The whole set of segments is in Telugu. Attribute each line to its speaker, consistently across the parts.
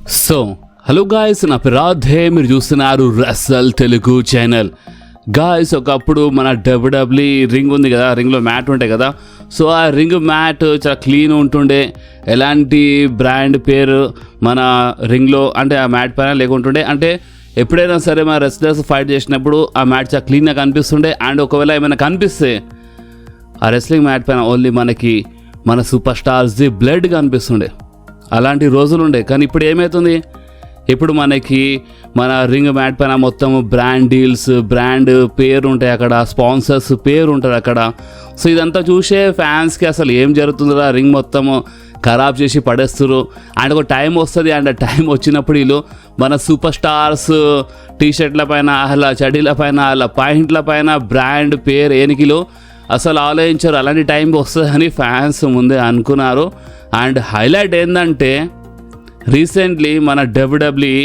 Speaker 1: సో హలో గాయస్, నా పేరు రాధే, మీరు చూస్తున్నారు రసల్ తెలుగు ఛానల్. గాయస్, ఒకప్పుడు మన డబ్ల్యూడబ్ల్యూఈ రింగ్ ఉంది కదా, రింగ్లో మ్యాట్ ఉంటాయి కదా. సో ఆ రింగ్ మ్యాట్ చాలా క్లీన్ ఉంటుండే, ఎలాంటి బ్రాండ్ పేరు మన రింగ్లో అంటే ఆ మ్యాట్ పైన లేకుంటుండే. అంటే ఎప్పుడైనా సరే మన రెస్లర్స్ ఫైట్ చేసినప్పుడు ఆ మ్యాట్ చాలా క్లీన్గా కనిపిస్తుండే. అండ్ ఒకవేళ ఏమైనా కనిపిస్తే ఆ రెస్లింగ్ మ్యాట్ పైన ఓన్లీ మనకి మన సూపర్ స్టార్స్ది బ్లడ్ కనిపిస్తుండే. అలాంటి రోజులు ఉండే. కానీ ఇప్పుడు ఏమవుతుంది, ఇప్పుడు మనకి మన రింగ్ మ్యాట్ పైన మొత్తం బ్రాండ్ డీల్స్, బ్రాండ్ పేరు ఉంటాయి అక్కడ, స్పాన్సర్స్ పేరు ఉంటుంది అక్కడ. సో ఇదంతా చూసే ఫ్యాన్స్కి అసలు ఏం జరుగుతుందో, రింగ్ మొత్తము ఖరాబ్ చేసి పడేస్తారు. అండ్ ఒక టైం వస్తుంది, అండ్ ఆ టైం వచ్చినప్పుడు వీళ్ళు మన సూపర్ స్టార్స్ టీషర్ట్ల పైన, అలా చడీల పైన, అలా పాయింట్ల పైన బ్రాండ్ పేరు ఏనికిలో అసలు ఆలోచించారు. అలాంటి టైం వస్తుందని ఫ్యాన్స్ ముందే అనుకున్నారు. అండ్ హైలైట్ ఏంటంటే రీసెంట్లీ మన డబ్ల్యూడబ్ల్యూఈ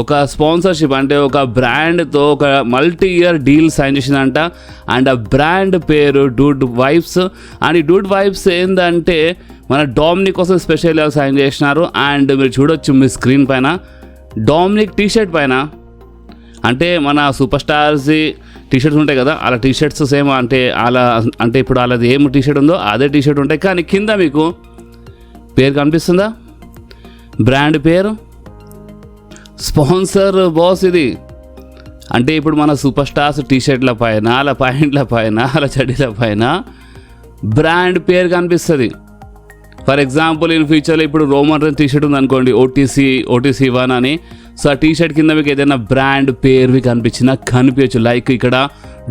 Speaker 1: ఒక స్పాన్సర్షిప్ అంటే ఒక బ్రాండ్తో ఒక మల్టీ ఇయర్ డీల్ సైన్ చేసిందంట. అండ్ ఆ బ్రాండ్ పేరు డూడ్ వైబ్స్. అండ్ ఈ డూడ్ వైబ్స్ ఏంటంటే మన డామినిక్ కోసం స్పెషల్గా సైన్ చేసినారు. అండ్ మీరు చూడొచ్చు మీ స్క్రీన్ పైన డామినిక్ టీషర్ట్ పైన, అంటే మన సూపర్ స్టార్స్ టీషర్ట్స్ ఉంటాయి కదా, అలా టీషర్ట్స్ సేమ్ అంటే అలా అంటే ఇప్పుడు అలాది ఏం టీషర్ట్ ఉందో అదే టీషర్ట్ ఉంటాయి. కానీ కింద మీకు పేరు కనిపిస్తుందా, బ్రాండ్ పేరు, స్పాన్సర్ బాస్ ఇది. అంటే ఇప్పుడు మన సూపర్ స్టార్స్ టీషర్ట్ల పైన, అలా పాయింట్ల పైన, అలా చడీల పైన బ్రాండ్ పేరు కనిపిస్తుంది. ఫర్ ఎగ్జాంపుల్ ఇన్ ఫ్యూచర్లో ఇప్పుడు రోమన్ రీన్స్ టీషర్ట్ ఉంది అనుకోండి, ఓటీసీ 1 అని. సో ఆ టీషర్ట్ కింద మీకు ఏదైనా బ్రాండ్ పేరువి కనిపించినా కనిపించచ్చు. లైక్ ఇక్కడ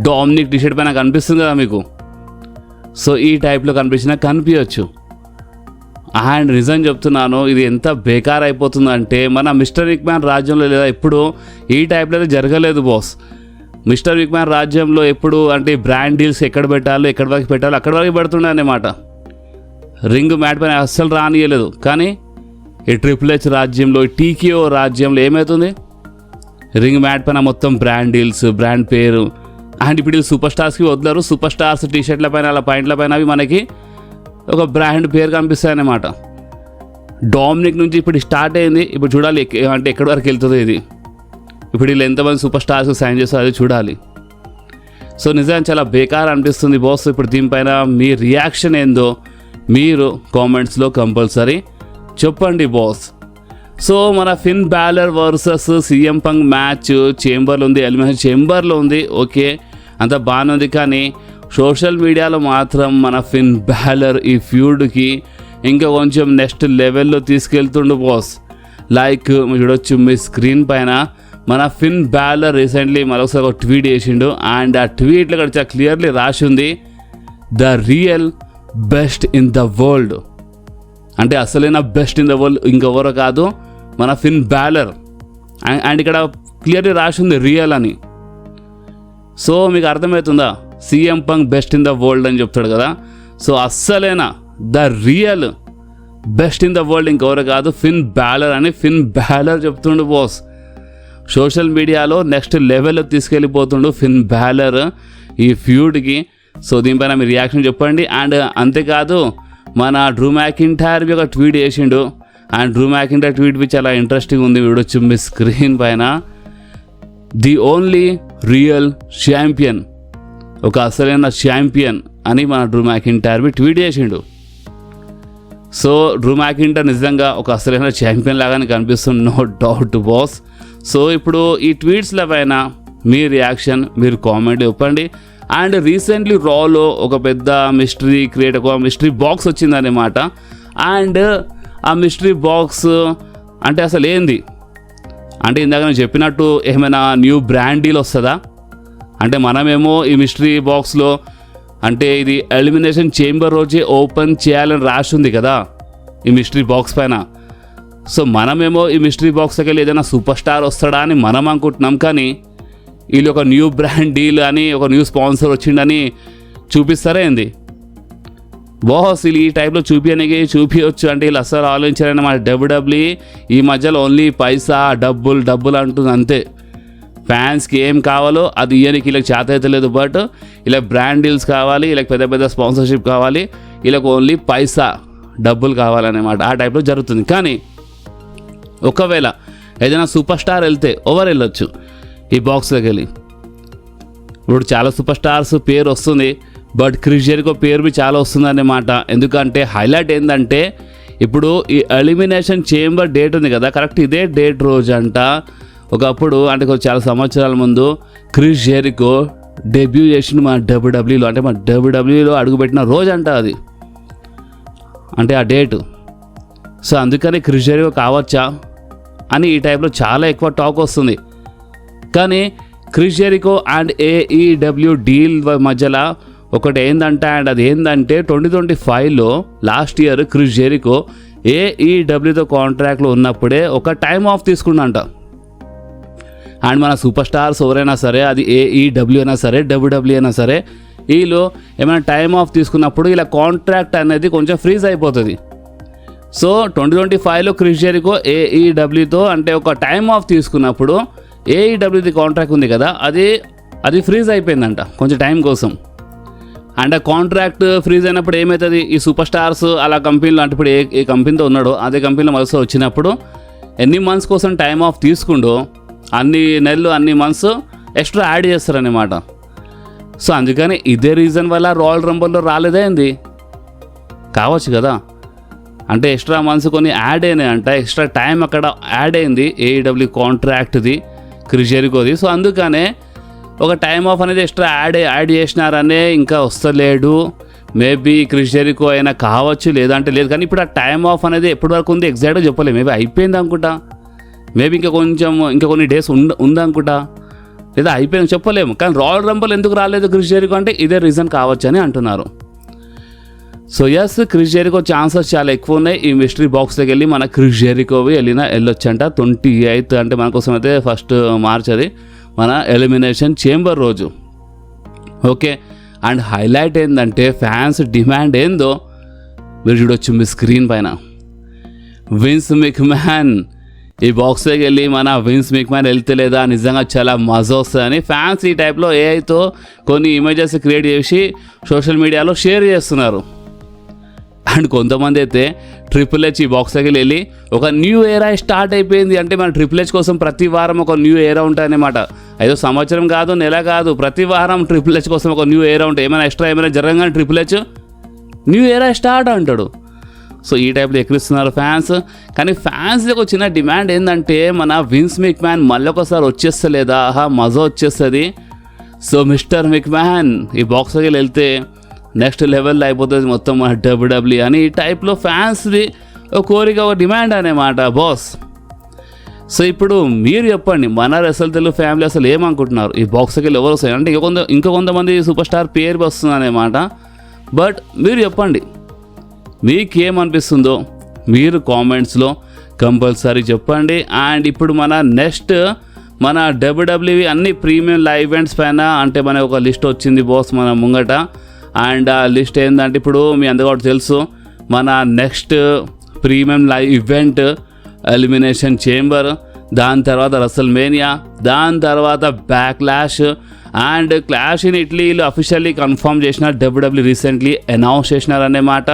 Speaker 1: డామినిక్ టీషర్ట్ పైన కనిపిస్తుంది కదా మీకు, సో ఈ టైప్లో కనిపించినా కనిపించచ్చు. అండ్ నిజం చెప్తున్నాను, ఇది ఎంత బేకార్ అయిపోతుందంటే మన మిస్టర్ విక్మ్యాన్ రాజ్యంలో లేదా ఎప్పుడు ఈ టైప్లో అయితే జరగలేదు బాస్. మిస్టర్ విక్మ్యాన్ రాజ్యంలో ఎప్పుడు అంటే బ్రాండ్ డీల్స్ ఎక్కడ పెట్టాలో, ఎక్కడి వరకు పెట్టాలో అక్కడి వరకు పెడుతుండే అన్నమాట. రింగ్ మ్యాట్ పైన అస్సలు రానియలేదు. కానీ ఈ ట్రిపుల్ హెచ్ రాజ్యంలో, ఈ టీకేఓ రాజ్యంలో ఏమవుతుంది, రింగ్ మ్యాట్ పైన మొత్తం బ్రాండ్ డీల్స్, బ్రాండ్ పేరు. అండ్ ఇప్పుడు సూపర్ స్టార్స్కి వదలరు. సూపర్ స్టార్స్ టీషర్ట్ల పైన, అలా పాయింట్ల పైన అవి మనకి ఒక బ్రాండ్ పేరు కనిపిస్తాయి అన్నమాట. డామినిక్ నుంచి ఇప్పుడు స్టార్ట్ అయింది. ఇప్పుడు చూడాలి అంటే ఎక్కడి వరకు వెళ్తుందో ఇది. ఇప్పుడు వీళ్ళు ఎంతమంది సూపర్ స్టార్స్ సైన్ చేస్తారో అది చూడాలి. సో నిజంగా చాలా బేకార్ అనిపిస్తుంది బాస్. ఇప్పుడు దీనిపైన మీ రియాక్షన్ ఏందో మీరు కామెంట్స్లో కంపల్సరీ చెప్పండి బాస్. సో మన ఫిన్ బ్యాలర్ వర్సెస్ సీఎం పంక్ మ్యాచ్ చేంబర్లో ఉంది, ఎలిమినేషన్ చేంబర్లో ఉంది. ఓకే, అంత బాగానే ఉంది. కానీ సోషల్ మీడియాలో మాత్రం మన ఫిన్ బ్యాలర్ ఈ ఫ్యూడ్కి ఇంకా కొంచెం నెక్స్ట్ లెవెల్లో తీసుకెళ్తుండు బాస్. లైక్ మీరు చూడొచ్చు మీ స్క్రీన్ పైన మన ఫిన్ బ్యాలర్ రీసెంట్లీ మరొకసారి ఒక ట్వీట్ చేసిండు. అండ్ ఆ ట్వీట్లో కూడా చాలా క్లియర్లీ రాసి ఉంది, the real best in the world. అంటే అసలైన బెస్ట్ ఇన్ ద వరల్డ్ ఇంకెవరో కాదు, మన ఫిన్ బ్యాలర్. అండ్ ఇక్కడ క్లియర్లీ రాసి ఉంది రియల్ అని. సో మీకు అర్థమవుతుందా, CM Punk best in the world అని చెప్తాడు కదా. సో అస్సలైన the real best in the world ఇంకెవరో కాదు, ఫిన్ బ్యాలర్ అని ఫిన్ బ్యాలర్ చెప్తుండు బాస్. సోషల్ మీడియాలో నెక్స్ట్ లెవెల్లో తీసుకెళ్ళిపోతుండు ఫిన్ బ్యాలర్ ఈ ఫ్యూడ్కి. సో దీనిపైన మీ రియాక్షన్ చెప్పండి. అండ్ అంతేకాదు మన డ్రూ మ్యాకింటైర్ ఒక ట్వీట్ చేసిండు. అండ్ డ్రూ మ్యాకింటైర్ ట్వీట్ చాలా ఇంట్రెస్టింగ్ ఉంది. వీడొచ్చు మీ స్క్రీన్ పైన ది ఓన్లీ రియల్ ఛాంపియన్, ఒక అసలైన ఛాంపియన్ అని మన డ్రూ మ్యాకింటైర్ ట్వీట్ చేసిండు. సో డ్రూ మ్యాకింటైర్ నిజంగా ఒక అసలైన ఛాంపియన్ లాగానే కనిపిస్తుంది, నో డౌట్ బాస్. సో ఇప్పుడు ఈ ట్వీట్స్ల పైన మీ రియాక్షన్ మీరు కామెంట్ చెప్పండి. అండ్ రీసెంట్లీ రాలో ఒక పెద్ద మిస్టరీ ఒక మిస్టరీ బాక్స్ వచ్చిందన్నమాట. అండ్ ఆ మిస్టరీ బాక్స్ అంటే అసలు ఏంది అంటే ఇందాక నేను చెప్పినట్టు ఏమైనా న్యూ బ్రాండ్ డీల్ వస్తుందా అంటే, మనమేమో ఈ మిస్టరీ బాక్స్లో అంటే ఇది ఎలిమినేషన్ చేంబర్ రోజే ఓపెన్ చేయాలని రాసి ఉంది కదా ఈ మిస్టరీ బాక్స్ పైన. సో మనమేమో ఈ మిస్టరీ బాక్స్కి వెళ్ళి ఏదైనా సూపర్ స్టార్ వస్తాడా అని మనం అనుకుంటున్నాం. కానీ వీళ్ళు ఒక న్యూ బ్రాండ్ డీల్ అని, ఒక న్యూ స్పాన్సర్ వచ్చిండని చూపిస్తారా ఏంది బాస్? వీళ్ళు ఈ టైప్లో చూపించవచ్చు అంటే వీళ్ళు అస్సలు ఆలోచించారని మా డబ్ల్యూడబ్ల్యూఈ ఈ మధ్యలో ఓన్లీ పైసా, డబ్బులు అంటుంది అంతే. ఫ్యాన్స్కి ఏం కావాలో అది ఇయ్యనికి వీళ్ళకి చేత అయితే లేదు. బట్ ఇలా బ్రాండ్ డీల్స్ కావాలి, వీళ్ళకి పెద్ద పెద్ద స్పాన్సర్షిప్ కావాలి, వీళ్ళకి ఓన్లీ పైసా, డబ్బులు కావాలన్నమాట. ఆ టైప్లో జరుగుతుంది. కానీ ఒకవేళ ఏదైనా సూపర్ స్టార్ వెళ్తే ఓవర్ వెళ్ళొచ్చు ఈ బాక్స్లోకి వెళ్ళి. ఇప్పుడు చాలా సూపర్ స్టార్స్ పేరు వస్తుంది, బట్ క్రిస్ జెరికో పేరు బి చాలా వస్తుంది అన్నమాట. ఎందుకంటే హైలైట్ ఏంటంటే ఇప్పుడు ఈ ఎలిమినేషన్ చేంబర్ డేట్ ఉంది కదా, కరెక్ట్ ఇదే డేట్ రోజు అంట ఒకప్పుడు, అంటే చాలా సంవత్సరాల ముందు క్రిస్ జెరికో డెబ్యూ చేసిన మన డబ్ల్యూడబ్ల్యూలో, అంటే మన డబ్ల్యూడబ్ల్యూలో అడుగుపెట్టిన రోజు అంట అది, అంటే ఆ డేటు. సో అందుకని క్రిస్ జెరికో కావచ్చా అని ఈ టైప్లో చాలా ఎక్కువ టాక్ వస్తుంది. కానీ Chris Jericho and AEW deal మధ్యలో ఒకటి ఏంటంటే, అండ్ అది ఏంటంటే 2025లో లాస్ట్ ఇయర్ క్రిస్ జెరికో ఏఈడబ్ల్యూతో కాంట్రాక్ట్లో ఉన్నప్పుడే ఒక టైం ఆఫ్ తీసుకున్నంట. అండ్ మన సూపర్ స్టార్స్ ఎవరైనా సరే, అది ఏఈడబ్ల్యూ అయినా సరే డబ్ల్యూడబ్ల్యూ అయినా సరే, వీళ్ళు ఏమైనా టైం ఆఫ్ తీసుకున్నప్పుడు ఇలా కాంట్రాక్ట్ అనేది కొంచెం ఫ్రీజ్ అయిపోతుంది. సో 2025లో క్రిస్ జెరికో ఏఈడబ్ల్యూతో అంటే ఒక టైం ఆఫ్ తీసుకున్నప్పుడు ఏఈడబ్ల్యూది కాంట్రాక్ట్ ఉంది కదా, అది ఫ్రీజ్ అయిపోయిందంట కొంచెం టైం కోసం. అండ్ ఆ కాంట్రాక్ట్ ఫ్రీజ్ అయినప్పుడు ఏమవుతుంది, ఈ సూపర్ స్టార్స్ అలా కంపెనీలో, అంటే ఇప్పుడు ఏ కంపెనీతో ఉన్నాడో అదే కంపెనీలో మళ్ళీ వచ్చినప్పుడు ఎన్ని మంత్స్ కోసం టైం ఆఫ్ తీసుకుండో అన్ని నెలలు అన్ని మంత్స్ ఎక్స్ట్రా యాడ్ చేస్తారన్నమాట. సో అందుకని ఇదే రీజన్ వల్ల రాయల్ రంబుల్లో రాలేదేంది కావచ్చు కదా, అంటే ఎక్స్ట్రా మంత్స్ కొన్ని యాడ్ అయినాయి అంట, ఎక్స్ట్రా టైం అక్కడ యాడ్ అయింది ఏఈడబ్ల్యూ కాంట్రాక్ట్ది క్రిస్ జెరికోది. సో అందుకనే ఒక టైం ఆఫ్ అనేది ఎక్స్ట్రా యాడ్ చేసినారనే ఇంకా వస్తలేడు. మేబీ క్రిస్ జెరికో అయినా కావచ్చు, లేదంటే లేదు. కానీ ఇప్పుడు ఆ టైం ఆఫ్ అనేది ఎప్పటి వరకు ఉంది ఎగ్జాక్ట్గా చెప్పలేదు. మేబీ అయిపోయింది అనుకుంటా, మేబీ ఇంకా కొన్ని డేస్ ఉందనుకుంటా, లేదా అయిపోయింది చెప్పలేము. కానీ రాయల్ రంబుల్ ఎందుకు రాలేదు క్రిస్ జెరికో అంటే ఇదే రీజన్ కావచ్చు అని అంటున్నారు. So yes, Chris Jericho chances చాలా ఎక్కువ ఉన్నాయి. ఈ మిస్టరీ బాక్స్లోకి వెళ్ళి మన క్రిస్ జెరికోవి వెళ్ళొచ్చంట 28th, అంటే మన కోసం అయితే 1st March అది మన ఎలిమినేషన్ చేంబర్ రోజు. ఓకే, అండ్ హైలైట్ ఏంటంటే ఫ్యాన్స్ డిమాండ్ ఏందో మీరు చూడొచ్చు మీ స్క్రీన్ పైన. విన్స్ మెక్మ్యాన్ ఈ బాక్స్లోకి వెళ్ళి మన విన్స్ మెక్మ్యాన్ వెళ్తే లేదా నిజంగా చాలా మజా వస్తుందని ఫ్యాన్స్ ఈ టైప్లో ఏఐతో కొన్ని ఇమేజెస్ క్రియేట్ చేసి సోషల్ మీడియాలో షేర్ చేస్తున్నారు. అండ్ కొంతమంది అయితే ట్రిపుల్ హెచ్ ఈ బాక్స్లోకి వెళ్ళి ఒక న్యూ ఏరా స్టార్ట్ అయిపోయింది, అంటే మన ట్రిపుల్ హెచ్ కోసం ప్రతి వారం ఒక న్యూ ఏరా ఉంటాయన్నమాట. ఏదో సంవత్సరం కాదు, నెల కాదు, ప్రతి వారం ట్రిపుల్ హెచ్ కోసం ఒక న్యూ ఏరా ఉంటాయి. ఏమైనా ఎక్స్ట్రా ఏమైనా జరగగానే ట్రిపుల్ హెచ్ న్యూ ఏరా స్టార్ట్ అంటాడు. సో ఈ టైప్లో ఎక్కిరిస్తున్నారు ఫ్యాన్స్. కానీ ఫ్యాన్స్కి ఒక చిన్న డిమాండ్ ఏంటంటే మన విన్స్ మెక్మ్యాన్ మళ్ళీ ఒకసారి వచ్చేస్తలేదా, మజా వచ్చేస్తుంది. సో మిస్టర్ మెక్మ్యాన్ ఈ బాక్స్లోకి వెళ్తే నెక్స్ట్ లెవెల్లో అయిపోతుంది మొత్తం మన డబ్ల్యూడబ్ల్యూ అని ఈ టైప్లో ఫ్యాన్స్ది ఒక కోరిక, ఒక డిమాండ్ అనేమాట బాస్. సో ఇప్పుడు మీరు చెప్పండి, మన రెసల్ తెలుగు ఫ్యామిలీ అసలు ఏమనుకుంటున్నారు, ఈ బాక్స్కి వెళ్ళి ఎవరు వస్తాయి అంటే ఇంకా కొంతమంది సూపర్ స్టార్ పేరు వస్తుంది అనమాట. బట్ మీరు చెప్పండి మీకేమనిపిస్తుందో మీరు కామెంట్స్లో కంపల్సరీ చెప్పండి. అండ్ ఇప్పుడు మన డబ్ల్యూడబ్ల్యూఈ అన్ని ప్రీమియం లైవ్ ఈవెంట్స్ పైన అంటే మన ఒక లిస్ట్ వచ్చింది బాస్ మన ముంగట. అండ్ ఆ లిస్ట్ ఏంటంటే ఇప్పుడు మీ అందరికీ తెలుసు మన next premium live event elimination chamber, దాని తర్వాత రసల్ మేనియా, దాని తర్వాత బ్యాక్లాష్ అండ్ క్లాష్ ఇన్ ఇటలీలో అఫీషియల్లీ కన్ఫర్మ్ చేసిన డబ్ల్యూడబ్ల్యూ రీసెంట్లీ అనౌన్స్ చేసినారన్నమాట.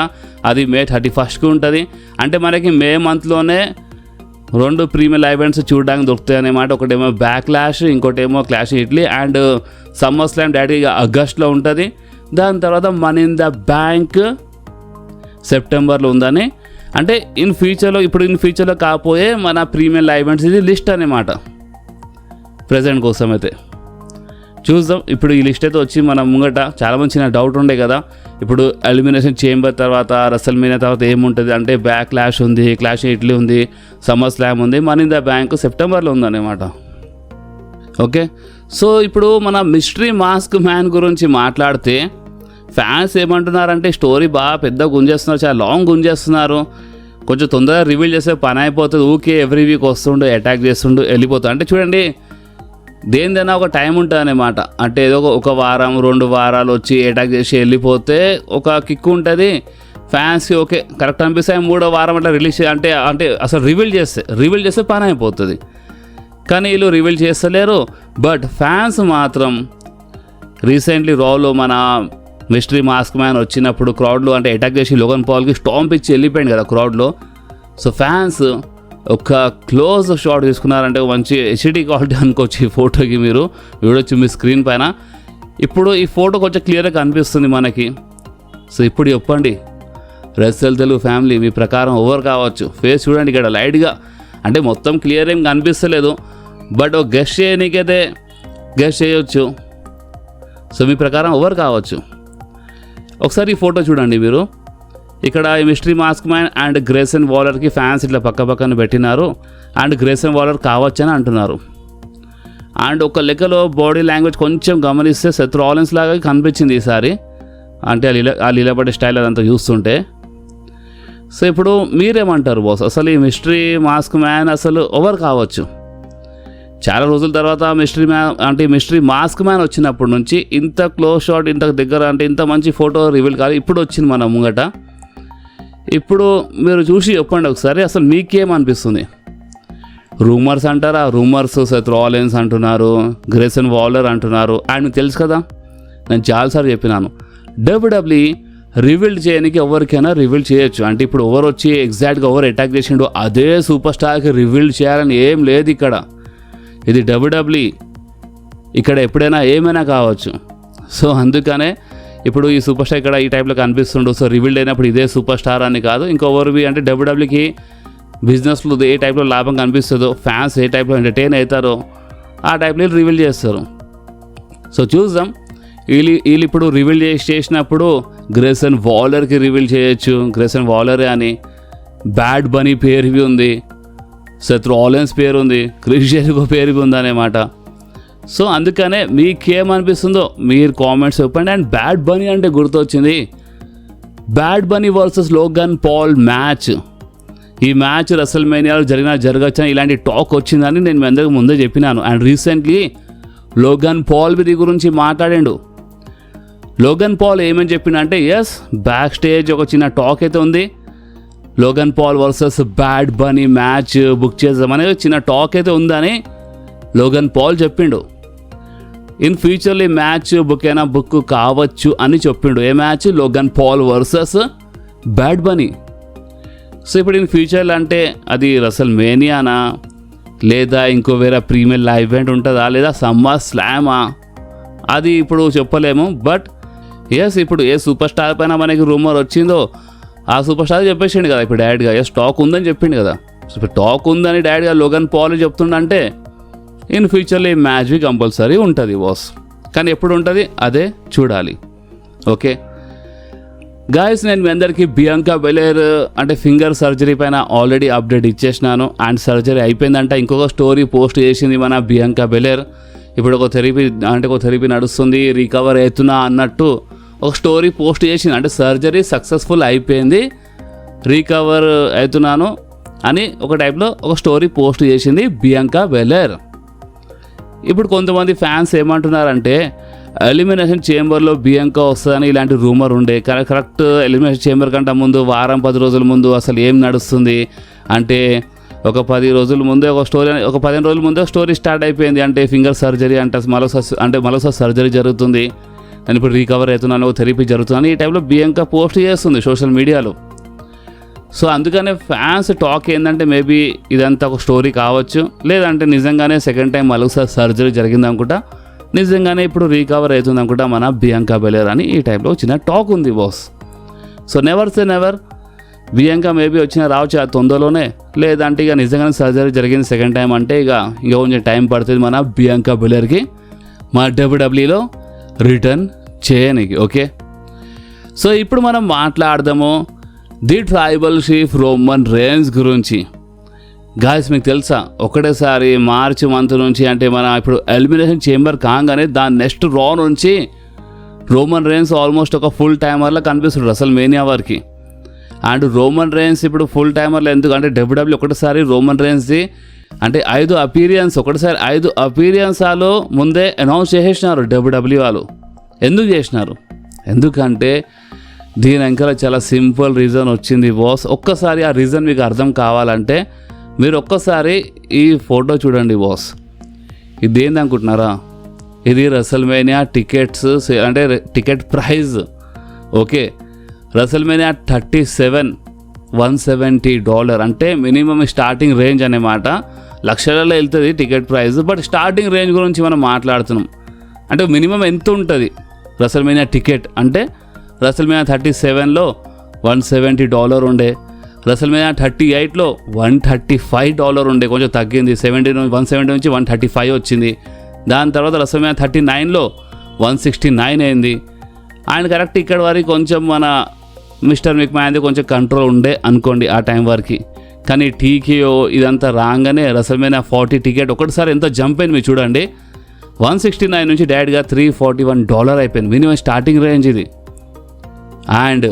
Speaker 1: అది May 31st అంటే మనకి మే మంత్లోనే 2 ప్రీమియం లైవ్ ఈవెంట్స్ చూడడానికి దొరుకుతాయి అన్నమాట. ఒకటేమో బ్యాక్లాష్, ఇంకోటేమో clash in Italy. And summer slam డైరెక్ట్గా ఆగస్ట్లో ఉంటుంది. దాని తర్వాత మనీ ఇన్ ద బ్యాంక్ సెప్టెంబర్లో ఉందని, అంటే ఇన్ ఫ్యూచర్లో కాకపోయే మన ప్రీమియం లైవ్ ఈవెంట్స్ ఇది లిస్ట్ అన్నమాట ప్రజెంట్ కోసం అయితే. చూద్దాం ఇప్పుడు ఈ లిస్ట్ అయితే వచ్చి మన ముంగట. చాలామంది చిన్న డౌట్ ఉండే కదా, ఇప్పుడు ఎలిమినేషన్ చేంబర్ తర్వాత రసల్ మేనియా తర్వాత ఏముంటుంది అంటే బ్యాక్లాష్ ఉంది, క్లాష్ ఇన్ ఇటలీ ఉంది, సమ్మర్ స్లామ్ ఉంది, మనీ ఇన్ ద బ్యాంక్ సెప్టెంబర్లో ఉందన్నమాట. ఓకే, సో ఇప్పుడు మన మిస్టరీ మాస్క్ మ్యాన్ గురించి మాట్లాడితే ఫ్యాన్స్ ఏమంటున్నారంటే స్టోరీ బాగా పెద్ద గుంజేస్తున్నారు, చాలా లాంగ్ గుంజేస్తున్నారు, కొంచెం తొందరగా రివీల్ చేస్తే పని అయిపోతుంది, ఊకే ఎవ్రీ వీక్ వస్తుండు అటాక్ చేస్తుండు వెళ్ళిపోతుంది. అంటే చూడండి దేనిదైనా ఒక టైం ఉంటుంది అన్నమాట. అంటే ఏదో ఒక వారం 2 వారాలు వచ్చి అటాక్ చేసి వెళ్ళిపోతే ఒక కిక్ ఉంటుంది ఫ్యాన్స్కి. ఓకే కరెక్ట్ అనిపిస్తే 3వ వారం అట్లా రిలీజ్ అంటే అసలు రివీల్ చేస్తే పని అయిపోతుంది. కానీ వీళ్ళు రివీల్ చేస్తలేరు. బట్ ఫ్యాన్స్ మాత్రం రీసెంట్లీ రాలో మన మిస్టరీ మాస్క్ మ్యాన్ వచ్చినప్పుడు క్రౌడ్లో అంటే అటాక్ చేసి లోగన్ పాల్కి స్టాంప్ ఇచ్చి వెళ్ళిపోయింది కదా క్రౌడ్లో. సో ఫ్యాన్స్ ఒక క్లోజ్ షాట్ తీసుకున్నారంటే మంచి హెచ్డి క్వాలిటీ అనుకోవచ్చు ఈ ఫోటోకి. మీరు చూడొచ్చు మీ స్క్రీన్ పైన. ఇప్పుడు ఈ ఫోటో కొంచెం క్లియర్గా కనిపిస్తుంది మనకి. సో ఇప్పుడు చెప్పండి రసల్ తెలుగు ఫ్యామిలీ, మీ ప్రకారం ఎవరు కావచ్చు? ఫేస్ చూడండి ఇక్కడ లైట్గా, అంటే మొత్తం క్లియర్ ఏం కనిపిస్తలేదు, బట్ ఒక గెస్ట్ చేయడానికైతే గెస్ట్ చేయొచ్చు. సో మీ ప్రకారం ఎవరు కావచ్చు? ఒకసారి ఈ ఫోటో చూడండి మీరు. ఇక్కడ ఈ mystery mask man and Grayson వాలర్కి ఫ్యాన్స్ ఇట్లా పక్క పక్కన పెట్టినారు. అండ్ గ్రేసన్ వాలర్ కావచ్చని అంటున్నారు. అండ్ ఒక లెక్కలో బాడీ లాంగ్వేజ్ కొంచెం గమనిస్తే సెత్ రాలిన్స్ లాగా కనిపించింది ఈసారి, అంటే ఆ లీలబడి స్టైల్ అదంతా చూస్తుంటే. సో ఇప్పుడు మీరేమంటారు బాస్, అసలు ఈ మిస్టరీ మాస్క్ మ్యాన్ అసలు ఎవరు కావచ్చు? చాలా రోజుల తర్వాత మిస్టరీ మాస్క్ మ్యాన్ వచ్చినప్పటి నుంచి ఇంత క్లోజ్ షాట్, ఇంత దగ్గర, అంటే ఇంత మంచి ఫోటో రివీల్ కాదు, ఇప్పుడు వచ్చింది మన ముంగట. ఇప్పుడు మీరు చూసి చెప్పండి ఒకసారి, అసలు మీకేమనిపిస్తుంది? రూమర్స్ అంటారా? రూమర్స్ సెత్ రాలిన్స్ అంటున్నారు, గ్రేసన్ వాలర్ అంటున్నారు. అండ్ మీకు తెలుసు కదా, నేను చాలాసార్లు చెప్పినాను, డబ్ల్యూడబ్ల్యూఈ రివీల్ చేయడానికి ఎవరికైనా రివీల్ చేయొచ్చు. అంటే ఇప్పుడు ఎవరు వచ్చి ఎగ్జాక్ట్గా ఎవరు అటాక్ చేసిండో అదే సూపర్ స్టార్కి రివీల్ చేయాలని ఏం లేదు ఇక్కడ. ఇది డబ్ల్యూడబ్ల్యూఈ, ఇక్కడ ఎప్పుడైనా ఏమైనా కావచ్చు. సో అందుకనే ఇప్పుడు ఈ సూపర్ స్టార్ ఇక్కడ ఈ టైప్లో కనిపిస్తుండు. సో రివీల్డ్ అయినప్పుడు ఇదే సూపర్ స్టార్ అని కాదు, ఇంకొవరివి అంటే డబ్ల్యూడబ్ల్యూకి బిజినెస్లో ఏ టైప్లో లాభం కనిపిస్తుందో, ఫ్యాన్స్ ఏ టైప్లో ఎంటర్టైన్ అవుతారో ఆ టైప్లో రివీల్ చేస్తారు. సో చూద్దాం. వీళ్ళు ఇప్పుడు రివీల్ చేసినప్పుడు గ్రేసన్ వాలర్కి రివీల్ చేయొచ్చు, గ్రేసన్ వాలరే అని. బ్యాడ్ బనీ పేరువి ఉంది, సెత్ రాలిన్స్ పేరు ఉంది, క్రిస్ జెరికో పేరువి ఉందనేమాట. సో అందుకనే మీకేమనిపిస్తుందో మీరు కామెంట్స్ చెప్పండి. అండ్ బ్యాడ్ బనీ అంటే గుర్తొచ్చింది, Bad Bunny versus Logan Paul match. ఈ మ్యాచ్ రెసల్మేనియాలో జరగచ్చని ఇలాంటి టాక్ వచ్చిందని నేను మీ అందరికి ముందే చెప్పినాను. అండ్ రీసెంట్లీ లోగన్ పాల్ దీని గురించి మాట్లాడాడు. లోగన్ పాల్ ఏమని చెప్పిండంటే, ఎస్ బ్యాక్ స్టేజ్ ఒక చిన్న టాక్ అయితే ఉంది, Logan Paul versus Bad Bunny match book చేద్దామనే చిన్న టాక్ అయితే ఉందని లోగన్ పాల్ చెప్పిండు. ఇన్ ఫ్యూచర్లో ఈ మ్యాచ్ బుక్ కావచ్చు అని చెప్పిండు. ఏ match? Logan Paul versus Bad Bunny. So ఇప్పుడు ఇన్ ఫ్యూచర్లో అంటే అది రెసల్మేనియానా, లేదా ఇంకో వేరే ప్రీమియర్ లైవ్ ఈవెంట్ ఉంటుందా, లేదా సమ్మర్ స్లామా, అది ఇప్పుడు చెప్పలేము. బట్ ఎస్ ఇప్పుడు ఏ సూపర్ స్టార్ పైన మనకి రూమర్ వచ్చిందో ఆ సూపర్ స్టార్ చెప్పేసిండు కదా ఇప్పుడు డైరెక్ట్గా, ఎస్ టాక్ ఉందని చెప్పిండు కదా. సో ఇప్పుడు టాక్ ఉందని డైరెక్ట్గా లోగన్ పాల్ చెప్తుండంటే ఇన్ ఫ్యూచర్లో ఈ మ్యాచ్ కంపల్సరీ ఉంటుంది బాస్. కానీ ఎప్పుడు ఉంటుంది అదే చూడాలి. ఓకే గాయస్, నేను మీ అందరికీ బియాంకా బెలేర్ అంటే ఫింగర్ సర్జరీ పైన ఆల్రెడీ అప్డేట్ ఇచ్చేసినాను. అండ్ సర్జరీ అయిపోయిందంట. ఇంకొక స్టోరీ పోస్ట్ చేసింది మన బియాంకా బెలేర్. ఇప్పుడు ఒక థెరపీ నడుస్తుంది, రికవర్ అవుతున్నా అన్నట్టు ఒక స్టోరీ పోస్ట్ చేసింది. అంటే సర్జరీ సక్సెస్ఫుల్ అయిపోయింది, రికవర్ అవుతున్నాను అని ఒక టైప్లో ఒక స్టోరీ పోస్ట్ చేసింది బియాంకా బెలేర్. ఇప్పుడు కొంతమంది ఫ్యాన్స్ ఏమంటున్నారంటే, ఎలిమినేషన్ చేంబర్లో బియాంకా వస్తుందని ఇలాంటి రూమర్ ఉండే, కరెక్ట్ ఎలిమినేషన్ చేంబర్ కంటే ముందు 10 రోజుల ముందు అసలు ఏం నడుస్తుంది అంటే ఒక 10 రోజుల ముందే ఒక స్టోరీ, ఒక 15 రోజుల ముందే స్టోరీ స్టార్ట్ అయిపోయింది. అంటే ఫింగర్ సర్జరీ మరోసారి సర్జరీ జరుగుతుంది, నేను ఇప్పుడు రికవర్ అవుతున్నాను, థెరపీ జరుగుతుందని ఈ టైంలో బియాంకా పోస్ట్ చేస్తుంది సోషల్ మీడియాలో. సో అందుకనే ఫ్యాన్స్ టాక్ ఏంటంటే మేబీ ఇదంతా ఒక స్టోరీ కావచ్చు, లేదంటే నిజంగానే సెకండ్ టైం మరోసారి సర్జరీ జరిగింది అనుకుంటా, నిజంగానే ఇప్పుడు రికవర్ అవుతుంది అనుకుంటా మన బియాంకా బెలేర్ అని ఈ టైంలో చిన్న టాక్ ఉంది boss. So never say never, Bianca maybe రావచ్చు ఆ తొందరలోనే, లేదంటే ఇక నిజంగానే సర్జరీ జరిగింది సెకండ్ టైం అంటే ఇక కొంచెం టైం పడుతుంది మన బియాంకా బెలేర్కి మా డబ్ల్యూడబ్ల్యూలో రిటర్న్ చేయడానికి. ఓకే, సో ఇప్పుడు మనం మాట్లాడదాము the tribal chief Roman rains గురించి. గాయస్ మీకు తెలుసా, ఒకటేసారి మార్చి మంత్ నుంచి అంటే మన ఇప్పుడు ఎలిమినేషన్ చేంబర్ కాగానే దాని నెక్స్ట్ రా నుంచి రోమన్ రేన్స్ ఆల్మోస్ట్ ఒక ఫుల్ టైమర్లో కనిపిస్తుంది రెసల్మేనియా వారికి. అండ్ రోమన్ రేన్స్ ఇప్పుడు ఫుల్ టైమర్లో ఎందుకంటే డబ్ల్యూడబ్ల్యూ ఒకటిసారి రోమన్ రేన్స్ది అంటే 5 అపీరియన్స్ ఒకటిసారి 5 అపీరియన్సాలు ముందే అనౌన్స్ చేసేసినారు డబ్ల్యూడబ్ల్యూ వాళ్ళు. ఎందుకు చేసినారు? ఎందుకంటే దీని వెనకాల చాలా సింపుల్ రీజన్ వచ్చింది బాస్. ఒక్కసారి ఆ రీజన్ మీకు అర్థం కావాలంటే మీరు ఒక్కసారి ఈ ఫోటో చూడండి బాస్. ఇది ఏంది అనుకుంటున్నారా? ఇది రెసల్మేనియా టికెట్స్ అంటే టికెట్ ప్రైస్. ఓకే, రెసల్మేనియా 37 $170 అంటే మినిమం స్టార్టింగ్ రేంజ్ అన్నమాట. లక్షలలో వెళ్తుంది ticket price, but starting range గురించి మనం మాట్లాడుతున్నాం. అంటే మినిమం ఎంత ఉంటుంది రెసల్మేనియా టికెట్ అంటే రెసల్మేనియా 37లో $170 ఉండే, రెసల్మేనియా 38లో $135 ఉండే, కొంచెం తగ్గింది, 170 నుంచి 135 వచ్చింది. దాని తర్వాత రెసల్మేనియా 39లో $169 అయింది. అండ్ కరెక్ట్ ఇక్కడ వరకు కొంచెం మన మిస్టర్ మెక్మ్యాన్ది కొంచెం కంట్రోల్ ఉండే అనుకోండి ఆ టైం వరకు. కానీ టీకేఓ ఇదంతా రాగానే రెసల్మేనియా 40 టికెట్ ఒకటిసారి ఎంత జంప్ అయింది మీరు చూడండి. 169 నుంచి డైరెక్ట్గా $341 అయిపోయింది, మినిమం స్టార్టింగ్ రేంజ్ ఇది. అండ్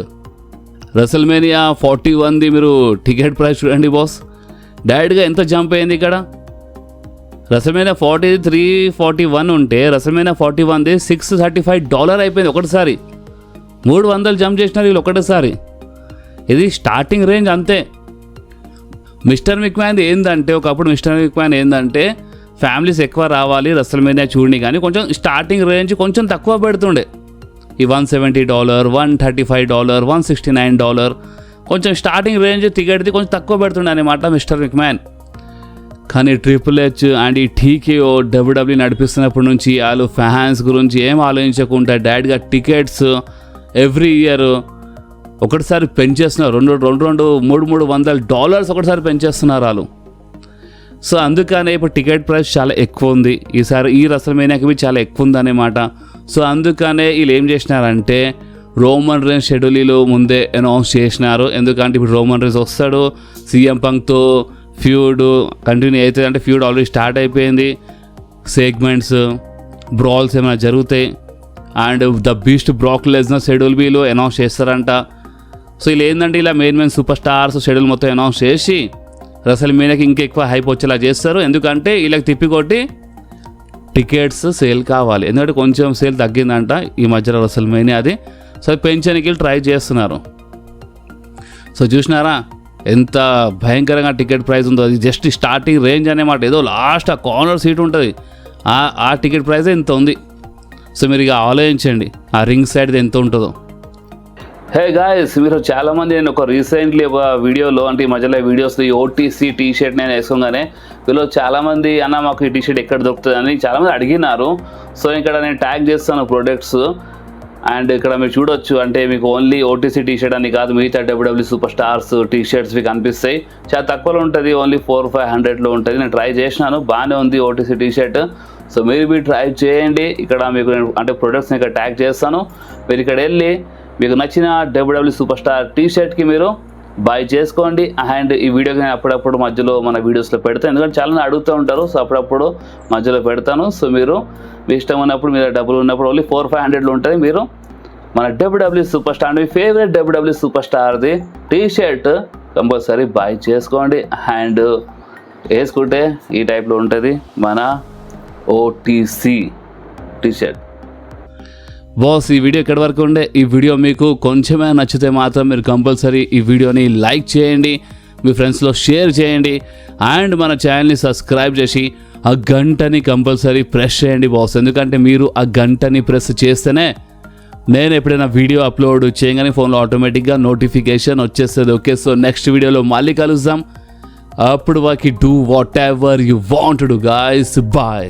Speaker 1: రెసల్మేనియా 41ది మీరు టికెట్ ప్రైస్ చూడండి బాస్, డైరెక్ట్గా ఎంత జంప్ అయింది ఇక్కడ. రెసల్మేనియా 40 $341 ఉంటే రెసల్మేనియా 41ది $635 అయిపోయింది ఒకటిసారి. 300 జంప్ చేసినారు వీళ్ళు ఒకటేసారి. ఇది స్టార్టింగ్ రేంజ్ అంతే. మిస్టర్ మెక్మ్యాన్ ఏంటంటే ఒకప్పుడు మిస్టర్ మెక్మ్యాన్ ఏంటంటే ఫ్యామిలీస్ ఎక్కువ రావాలి రెసల్మేనియా చూడండి, కానీ కొంచెం స్టార్టింగ్ రేంజ్ కొంచెం తక్కువ పెడుతుండే. ఈ $170, $135, $169 కొంచెం స్టార్టింగ్ రేంజ్ టికెట్ది కొంచెం తక్కువ పెడుతుండే అనమాట మిస్టర్ మెక్మ్యాన్. కానీ ట్రిపుల్ హెచ్ అండ్ ఈ టీకేఓ డబ్ల్యూడబ్ల్యూ నడిపిస్తున్నప్పటి నుంచి వాళ్ళు ఫ్యాన్స్ గురించి ఏం ఆలోచించకుండా డైరెక్ట్గా టికెట్స్ ఎవ్రీ ఇయర్ ఒకటిసారి పెంచేస్తున్నారు. $300 ఒకటిసారి పెంచేస్తున్నారు వాళ్ళు. సో అందుకనే ఇప్పుడు టికెట్ ప్రైస్ చాలా ఎక్కువ ఉంది ఈసారి, ఈ రెసల్మేనియాకి చాలా ఎక్కువ ఉంది అన్నమాట. సో అందుకనే వీళ్ళు ఏం చేసినారంటే రోమన్ రేన్స్ షెడ్యూల్ ముందే అనౌన్స్ చేసినారు. ఎందుకంటే ఇప్పుడు రోమన్ రేన్స్ వస్తాడు, సీఎం పంక్తో ఫ్యూడ్ కంటిన్యూ అవుతుంది. అంటే ఫ్యూడ్ ఆల్రెడీ స్టార్ట్ అయిపోయింది, సెగ్మెంట్స్ బ్రాల్స్ ఏమైనా జరుగుతాయి. And the beast Brock Lesnar schedule వీళ్ళు అనౌన్స్ చేస్తారంట. సో వీళ్ళు ఏంటంటే ఇలా మెయిన్ సూపర్ స్టార్స్ షెడ్యూల్ మొత్తం అనౌన్స్ చేసి రెసల్మేనియాకి ఇంకెక్కువ హైప్ వచ్చేలా చేస్తారు. ఎందుకంటే వీళ్ళకి తిప్పికొట్టి టికెట్స్ సేల్ కావాలి. ఎందుకంటే కొంచెం సేల్ తగ్గిందంట ఈ మధ్యలో రెసల్మేనియా అది. సో పెంచడానికి ట్రై చేస్తున్నారు. సో చూసినారా ఎంత భయంకరంగా టికెట్ ప్రైస్ ఉందో. అది జస్ట్ స్టార్టింగ్ రేంజ్ అనేమాట, ఏదో లాస్ట్ ఆ కార్నర్ సీట్ ఉంటుంది ఆ టికెట్ ప్రైస్ ఎంత ఉంది. సో మీరు ఇక ఆలోచించండి ఆ రింగ్ సైడ్ది ఎంత ఉంటుందో. హే గాయస్, మీరు చాలామంది నేను ఒక రీసెంట్లీ ఒక వీడియోలో అంటే ఈ మధ్యలో వీడియోస్లో ఈ ఓటీసీ టీ షర్ట్ నేను వేసుకోగానే వీళ్ళు చాలామంది అన్న మాకు ఈ టీ షర్ట్ ఎక్కడ దొరుకుతుంది అని చాలామంది అడిగినారు. సో ఇక్కడ నేను ట్యాగ్ చేస్తాను ప్రొడక్ట్స్. అండ్ ఇక్కడ మీరు చూడొచ్చు, అంటే మీకు ఓన్లీ ఓటీసీ టీ షర్ట్ అని కాదు, మిగతా WW superstars T shirts మీకు కనిపిస్తాయి. చాలా తక్కువలో ఉంటుంది, ఓన్లీ 400-500లో ఉంటుంది. నేను ట్రై చేసినాను, బాగానే ఉంది ఓటీసీ టీ షర్ట్. సో మీరు ట్రై చేయండి. ఇక్కడ మీకు నేను అంటే ప్రొడక్ట్స్ని ఇక్కడ ట్యాగ్ చేస్తాను. మీరు ఇక్కడ వెళ్ళి మీకు నచ్చిన డబ్ల్యూడబ్ల్యూ సూపర్ స్టార్ టీ షర్ట్కి మీరు బై చేసుకోండి. అండ్ ఈ వీడియోకి నేను అప్పుడప్పుడు మధ్యలో మన వీడియోస్లో పెడతాను, ఎందుకంటే చాలా అడుగుతూ ఉంటారు. సో అప్పుడప్పుడు మధ్యలో పెడతాను. సో మీరు మీ ఇష్టం ఉన్నప్పుడు, మీరు డబ్బులు ఉన్నప్పుడు ఓన్లీ 400-500లో ఉంటుంది. మీరు మన డబ్ల్యూడబ్ల్యూ సూపర్ స్టార్, మీ ఫేవరెట్ డబ్ల్యూడబ్ల్యూ సూపర్ స్టార్ది టీ షర్ట్ కంపల్సరీ బై చేసుకోండి. అండ్ వేసుకుంటే ఈ టైప్లో ఉంటుంది మన ఓటీసీ టీ షర్ట్. బాస్ ఈ వీడియో ఎక్కడి వరకు ఉండే, ఈ వీడియో మీకు కొంచెమే నచ్చితే మాత్రం మీరు కంపల్సరీ ఈ వీడియోని లైక్ చేయండి, మీ ఫ్రెండ్స్లో షేర్ చేయండి. అండ్ మన ఛానల్ని సబ్స్క్రైబ్ చేసి ఆ గంటని కంపల్సరీ ప్రెస్ చేయండి బాస్. ఎందుకంటే మీరు ఆ గంటని ప్రెస్ చేస్తేనే నేను ఎప్పుడైనా వీడియో అప్లోడ్ చేయగానే ఫోన్లో ఆటోమేటిక్గా నోటిఫికేషన్ వచ్చేస్తుంది. ఓకే, సో నెక్స్ట్ వీడియోలో మళ్ళీ కలుద్దాం. అప్పుడు వరకు do whatever you want to do guys. Bye.